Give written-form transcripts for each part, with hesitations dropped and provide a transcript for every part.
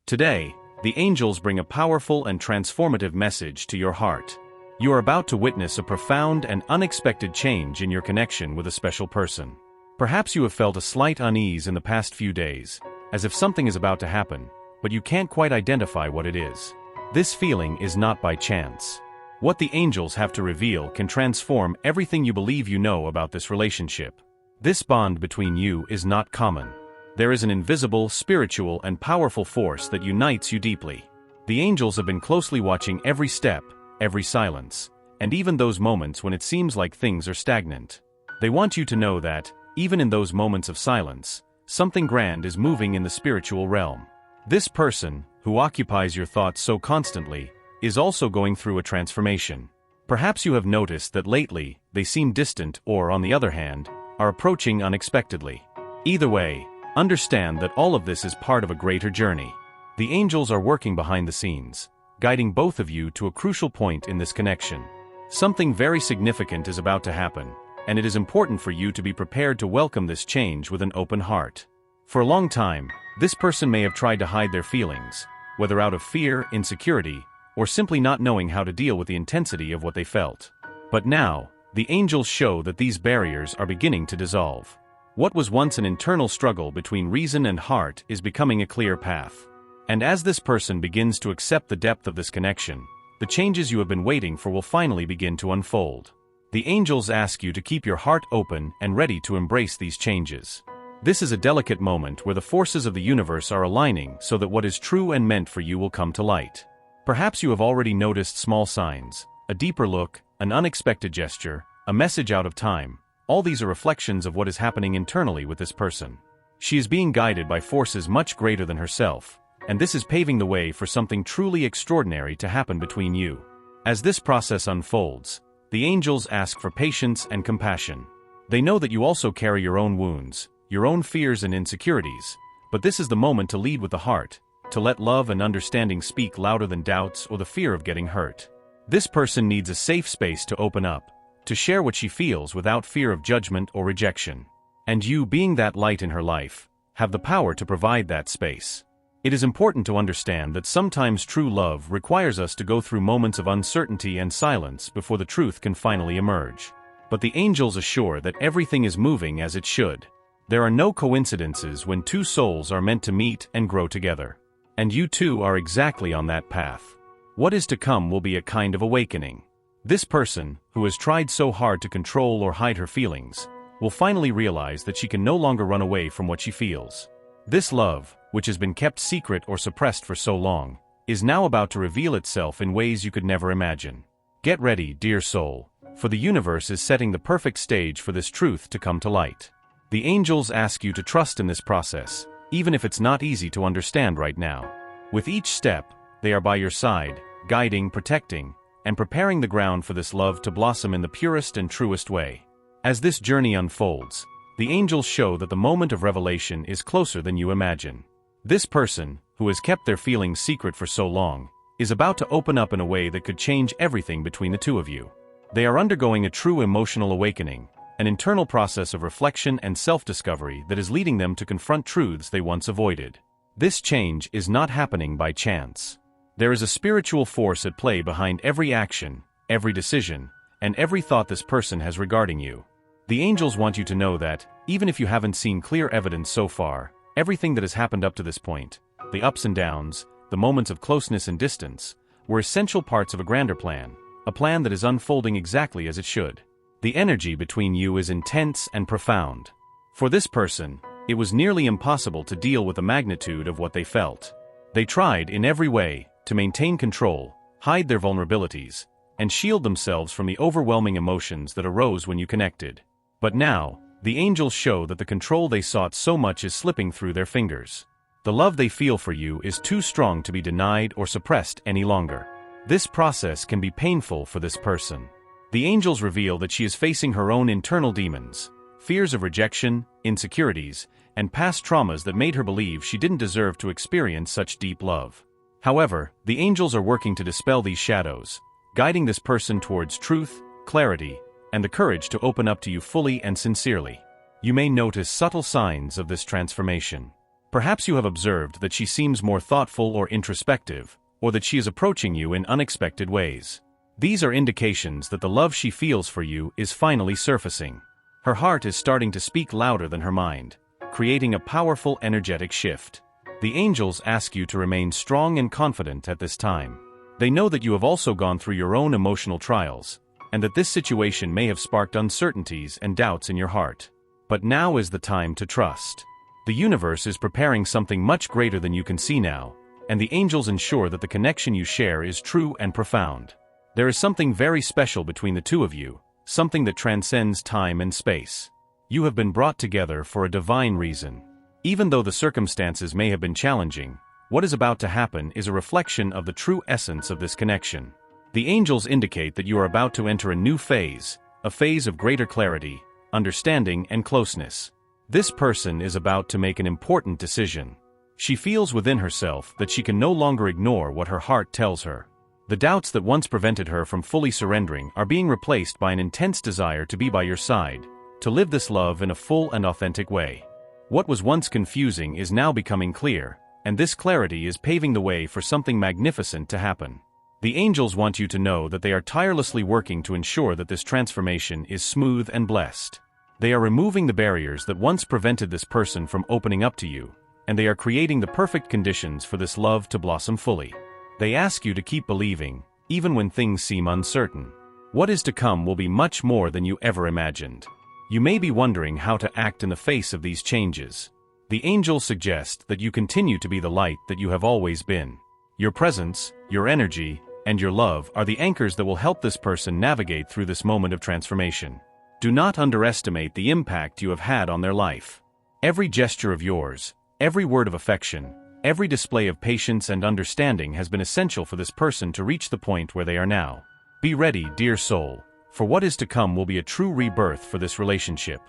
Today, the angels bring a powerful and transformative message to your heart. You are about to witness a profound and unexpected change in your connection with a special person. Perhaps you have felt a slight unease in the past few days, as if something is about to happen, but you can't quite identify what it is. This feeling is not by chance. What the angels have to reveal can transform everything you believe you know about this relationship. This bond between you is not common. There is an invisible, spiritual, and powerful force that unites you deeply. The angels have been closely watching every step, every silence, and even those moments when it seems like things are stagnant. They want you to know that, even in those moments of silence, something grand is moving in the spiritual realm. This person, who occupies your thoughts so constantly, is also going through a transformation. Perhaps you have noticed that lately, they seem distant or, on the other hand, are approaching unexpectedly. Either way, understand that all of this is part of a greater journey. The angels are working behind the scenes, guiding both of you to a crucial point in this connection. Something very significant is about to happen, and it is important for you to be prepared to welcome this change with an open heart. For a long time, this person may have tried to hide their feelings, whether out of fear, insecurity, or simply not knowing how to deal with the intensity of what they felt. But now, the angels show that these barriers are beginning to dissolve. What was once an internal struggle between reason and heart is becoming a clear path. And as this person begins to accept the depth of this connection, the changes you have been waiting for will finally begin to unfold. The angels ask you to keep your heart open and ready to embrace these changes. This is a delicate moment where the forces of the universe are aligning so that what is true and meant for you will come to light. Perhaps you have already noticed small signs, a deeper look, an unexpected gesture, a message out of time. All these are reflections of what is happening internally with this person. She is being guided by forces much greater than herself, and this is paving the way for something truly extraordinary to happen between you. As this process unfolds, the angels ask for patience and compassion. They know that you also carry your own wounds, your own fears and insecurities, but this is the moment to lead with the heart, to let love and understanding speak louder than doubts or the fear of getting hurt. This person needs a safe space to open up, to share what she feels without fear of judgment or rejection. And you, being that light in her life, have the power to provide that space. It is important to understand that sometimes true love requires us to go through moments of uncertainty and silence before the truth can finally emerge. But the angels assure that everything is moving as it should. There are no coincidences when two souls are meant to meet and grow together. And you too are exactly on that path. What is to come will be a kind of awakening. This person, who has tried so hard to control or hide her feelings, will finally realize that she can no longer run away from what she feels. This love, which has been kept secret or suppressed for so long, is now about to reveal itself in ways you could never imagine. Get ready, dear soul, for the universe is setting the perfect stage for this truth to come to light. The angels ask you to trust in this process, even if it's not easy to understand right now. With each step, they are by your side, guiding, protecting, and preparing the ground for this love to blossom in the purest and truest way. As this journey unfolds, the angels show that the moment of revelation is closer than you imagine. This person, who has kept their feelings secret for so long, is about to open up in a way that could change everything between the two of you. They are undergoing a true emotional awakening, an internal process of reflection and self-discovery that is leading them to confront truths they once avoided. This change is not happening by chance. There is a spiritual force at play behind every action, every decision, and every thought this person has regarding you. The angels want you to know that, even if you haven't seen clear evidence so far, everything that has happened up to this point, the ups and downs, the moments of closeness and distance, were essential parts of a grander plan, a plan that is unfolding exactly as it should. The energy between you is intense and profound. For this person, it was nearly impossible to deal with the magnitude of what they felt. They tried in every way to maintain control, hide their vulnerabilities, and shield themselves from the overwhelming emotions that arose when you connected. But now, the angels show that the control they sought so much is slipping through their fingers. The love they feel for you is too strong to be denied or suppressed any longer. This process can be painful for this person. The angels reveal that she is facing her own internal demons, fears of rejection, insecurities, and past traumas that made her believe she didn't deserve to experience such deep love. However, the angels are working to dispel these shadows, guiding this person towards truth, clarity, and the courage to open up to you fully and sincerely. You may notice subtle signs of this transformation. Perhaps you have observed that she seems more thoughtful or introspective, or that she is approaching you in unexpected ways. These are indications that the love she feels for you is finally surfacing. Her heart is starting to speak louder than her mind, creating a powerful energetic shift. The angels ask you to remain strong and confident at this time. They know that you have also gone through your own emotional trials, and that this situation may have sparked uncertainties and doubts in your heart. But now is the time to trust. The universe is preparing something much greater than you can see now, and the angels ensure that the connection you share is true and profound. There is something very special between the two of you, something that transcends time and space. You have been brought together for a divine reason. Even though the circumstances may have been challenging, what is about to happen is a reflection of the true essence of this connection. The angels indicate that you are about to enter a new phase, a phase of greater clarity, understanding, and closeness. This person is about to make an important decision. She feels within herself that she can no longer ignore what her heart tells her. The doubts that once prevented her from fully surrendering are being replaced by an intense desire to be by your side, to live this love in a full and authentic way. What was once confusing is now becoming clear, and this clarity is paving the way for something magnificent to happen. The angels want you to know that they are tirelessly working to ensure that this transformation is smooth and blessed. They are removing the barriers that once prevented this person from opening up to you, and they are creating the perfect conditions for this love to blossom fully. They ask you to keep believing, even when things seem uncertain. What is to come will be much more than you ever imagined. You may be wondering how to act in the face of these changes. The angels suggest that you continue to be the light that you have always been. Your presence, your energy, and your love are the anchors that will help this person navigate through this moment of transformation. Do not underestimate the impact you have had on their life. Every gesture of yours, every word of affection, every display of patience and understanding has been essential for this person to reach the point where they are now. Be ready, dear soul, for what is to come will be a true rebirth for this relationship.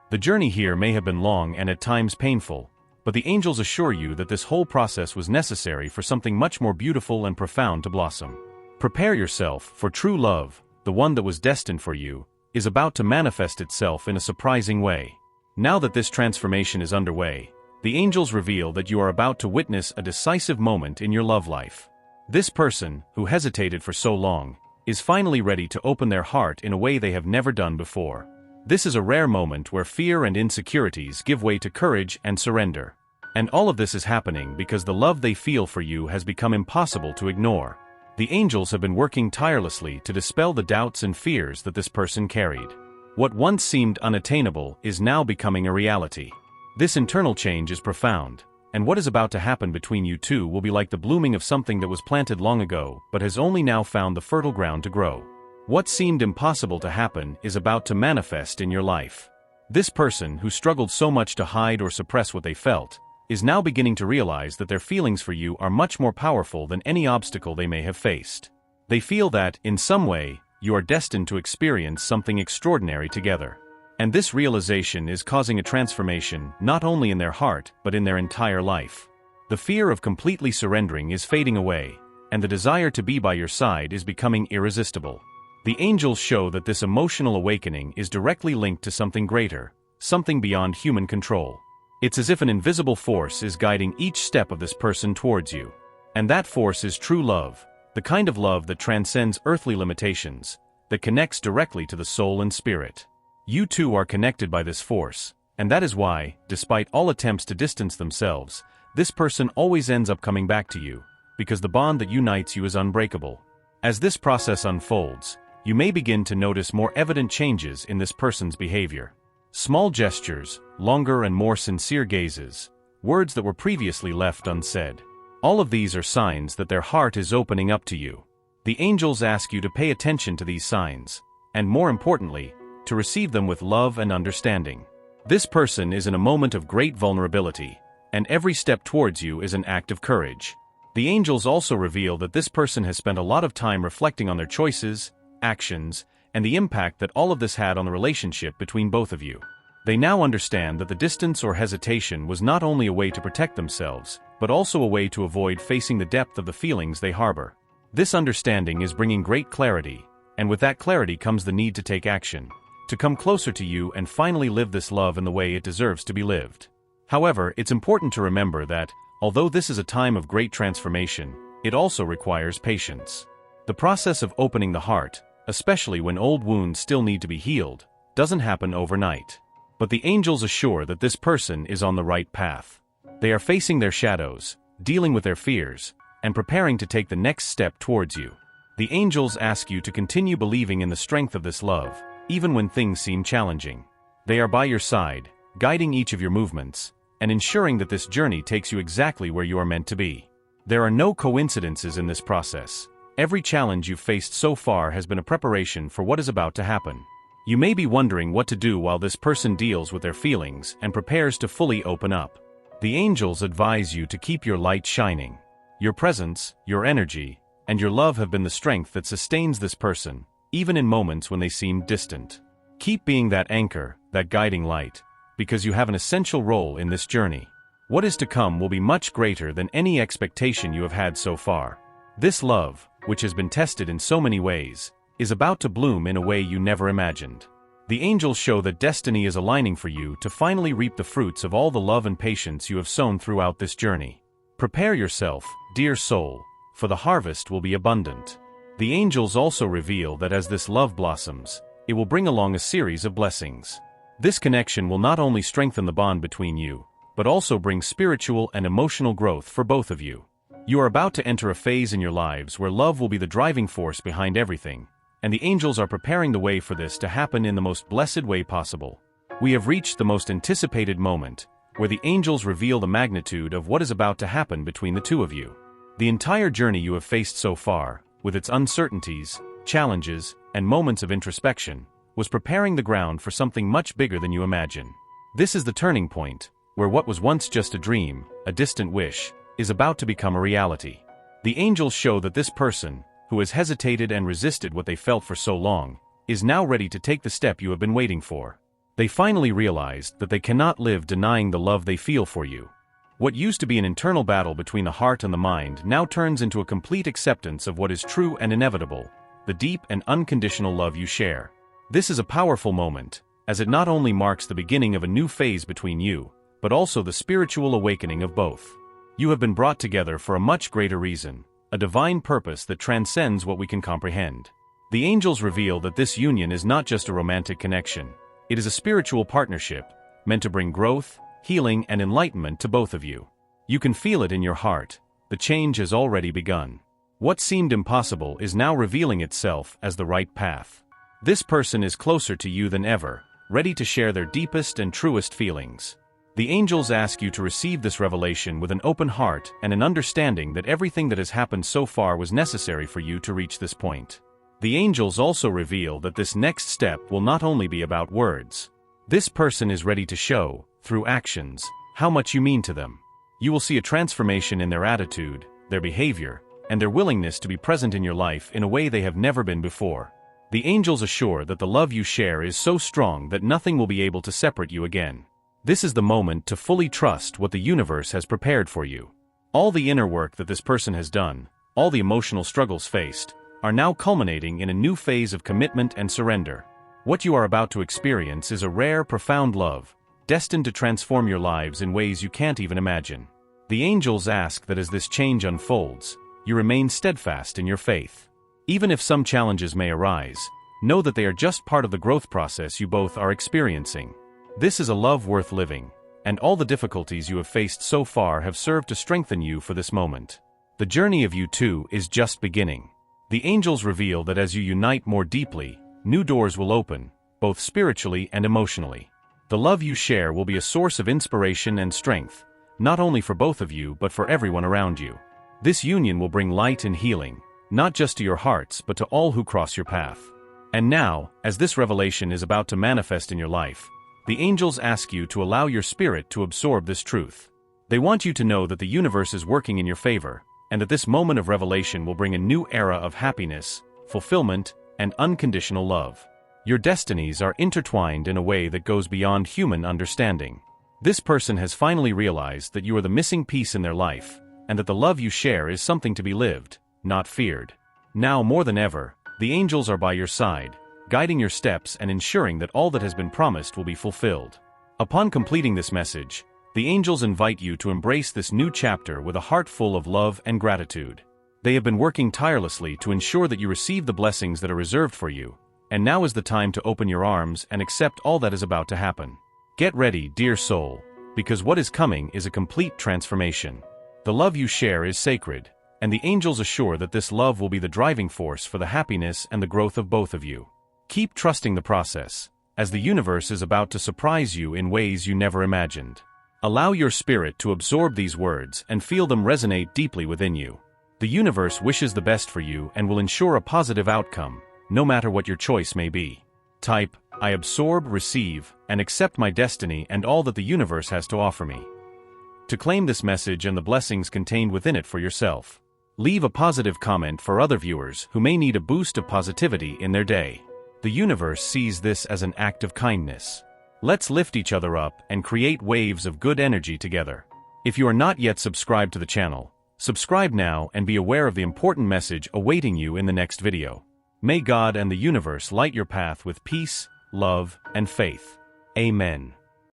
The journey here may have been long and at times painful, but the angels assure you that this whole process was necessary for something much more beautiful and profound to blossom. Prepare yourself, for true love, the one that was destined for you, is about to manifest itself in a surprising way. Now that this transformation is underway, the angels reveal that you are about to witness a decisive moment in your love life. This person, who hesitated for so long, is finally ready to open their heart in a way they have never done before. This is a rare moment where fear and insecurities give way to courage and surrender. And all of this is happening because the love they feel for you has become impossible to ignore. The angels have been working tirelessly to dispel the doubts and fears that this person carried. What once seemed unattainable is now becoming a reality. This internal change is profound, and what is about to happen between you two will be like the blooming of something that was planted long ago but has only now found the fertile ground to grow. What seemed impossible to happen is about to manifest in your life. This person, who struggled so much to hide or suppress what they felt, is now beginning to realize that their feelings for you are much more powerful than any obstacle they may have faced. They feel that, in some way, you are destined to experience something extraordinary together. And this realization is causing a transformation not only in their heart but in their entire life. The fear of completely surrendering is fading away, and the desire to be by your side is becoming irresistible. The angels show that this emotional awakening is directly linked to something greater, something beyond human control. It's as if an invisible force is guiding each step of this person towards you. And that force is true love, the kind of love that transcends earthly limitations, that connects directly to the soul and spirit. You two are connected by this force, and that is why, despite all attempts to distance themselves, this person always ends up coming back to you, because the bond that unites you is unbreakable. As this process unfolds, you may begin to notice more evident changes in this person's behavior. Small gestures, longer and more sincere gazes, words that were previously left unsaid. All of these are signs that their heart is opening up to you. The angels ask you to pay attention to these signs, and more importantly, to receive them with love and understanding. This person is in a moment of great vulnerability, and every step towards you is an act of courage. The angels also reveal that this person has spent a lot of time reflecting on their choices, actions, and the impact that all of this had on the relationship between both of you. They now understand that the distance or hesitation was not only a way to protect themselves, but also a way to avoid facing the depth of the feelings they harbor. This understanding is bringing great clarity, and with that clarity comes the need to take action, to come closer to you and finally live this love in the way it deserves to be lived. However, it's important to remember that, although this is a time of great transformation, it also requires patience. The process of opening the heart, especially when old wounds still need to be healed, doesn't happen overnight. But the angels assure that this person is on the right path. They are facing their shadows, dealing with their fears, and preparing to take the next step towards you. The angels ask you to continue believing in the strength of this love, even when things seem challenging. They are by your side, guiding each of your movements, and ensuring that this journey takes you exactly where you are meant to be. There are no coincidences in this process. Every challenge you've faced so far has been a preparation for what is about to happen. You may be wondering what to do while this person deals with their feelings and prepares to fully open up. The angels advise you to keep your light shining. Your presence, your energy, and your love have been the strength that sustains this person, even in moments when they seem distant. Keep being that anchor, that guiding light, because you have an essential role in this journey. What is to come will be much greater than any expectation you have had so far. This love, which has been tested in so many ways, is about to bloom in a way you never imagined. The angels show that destiny is aligning for you to finally reap the fruits of all the love and patience you have sown throughout this journey. Prepare yourself, dear soul, for the harvest will be abundant. The angels also reveal that as this love blossoms, it will bring along a series of blessings. This connection will not only strengthen the bond between you, but also bring spiritual and emotional growth for both of you. You are about to enter a phase in your lives where love will be the driving force behind everything, and the angels are preparing the way for this to happen in the most blessed way possible. We have reached the most anticipated moment, where the angels reveal the magnitude of what is about to happen between the two of you. The entire journey you have faced so far, with its uncertainties, challenges, and moments of introspection, was preparing the ground for something much bigger than you imagine. This is the turning point, where what was once just a dream, a distant wish, is about to become a reality. The angels show that this person, who has hesitated and resisted what they felt for so long, is now ready to take the step you have been waiting for. They finally realized that they cannot live denying the love they feel for you. What used to be an internal battle between the heart and the mind now turns into a complete acceptance of what is true and inevitable, the deep and unconditional love you share. This is a powerful moment, as it not only marks the beginning of a new phase between you, but also the spiritual awakening of both. You have been brought together for a much greater reason, a divine purpose that transcends what we can comprehend. The angels reveal that this union is not just a romantic connection, it is a spiritual partnership, meant to bring growth, healing, and enlightenment to both of you. You can feel it in your heart, the change has already begun. What seemed impossible is now revealing itself as the right path. This person is closer to you than ever, ready to share their deepest and truest feelings. The angels ask you to receive this revelation with an open heart and an understanding that everything that has happened so far was necessary for you to reach this point. The angels also reveal that this next step will not only be about words. This person is ready to show, through actions, how much you mean to them. You will see a transformation in their attitude, their behavior, and their willingness to be present in your life in a way they have never been before. The angels assure that the love you share is so strong that nothing will be able to separate you again. This is the moment to fully trust what the universe has prepared for you. All the inner work that this person has done, all the emotional struggles faced, are now culminating in a new phase of commitment and surrender. What you are about to experience is a rare, profound love, destined to transform your lives in ways you can't even imagine. The angels ask that as this change unfolds, you remain steadfast in your faith. Even if some challenges may arise, know that they are just part of the growth process you both are experiencing. This is a love worth living, and all the difficulties you have faced so far have served to strengthen you for this moment. The journey of you two is just beginning. The angels reveal that as you unite more deeply, new doors will open, both spiritually and emotionally. The love you share will be a source of inspiration and strength, not only for both of you but for everyone around you. This union will bring light and healing, not just to your hearts but to all who cross your path. And now, as this revelation is about to manifest in your life, the angels ask you to allow your spirit to absorb this truth. They want you to know that the universe is working in your favor, and that this moment of revelation will bring a new era of happiness, fulfillment, and unconditional love. Your destinies are intertwined in a way that goes beyond human understanding. This person has finally realized that you are the missing piece in their life, and that the love you share is something to be lived, not feared. Now more than ever, the angels are by your side, guiding your steps and ensuring that all that has been promised will be fulfilled. Upon completing this message, The angels invite you to embrace this new chapter with a heart full of love and gratitude. They have been working tirelessly to ensure that you receive the blessings that are reserved for you, and now is the time to open your arms and accept all that is about to happen. Get ready, dear soul, because what is coming is a complete transformation. The love you share is sacred, and the angels assure that this love will be the driving force for the happiness and the growth of both of you. Keep trusting the process, as the universe is about to surprise you in ways you never imagined. Allow your spirit to absorb these words and feel them resonate deeply within you. The universe wishes the best for you and will ensure a positive outcome, no matter what your choice may be. Type, I absorb, receive, and accept my destiny and all that the universe has to offer me. To claim this message and the blessings contained within it for yourself, leave a positive comment for other viewers who may need a boost of positivity in their day. The universe sees this as an act of kindness. Let's lift each other up and create waves of good energy together. If you are not yet subscribed to the channel, subscribe now and be aware of the important message awaiting you in the next video. May God and the universe light your path with peace, love, and faith. Amen.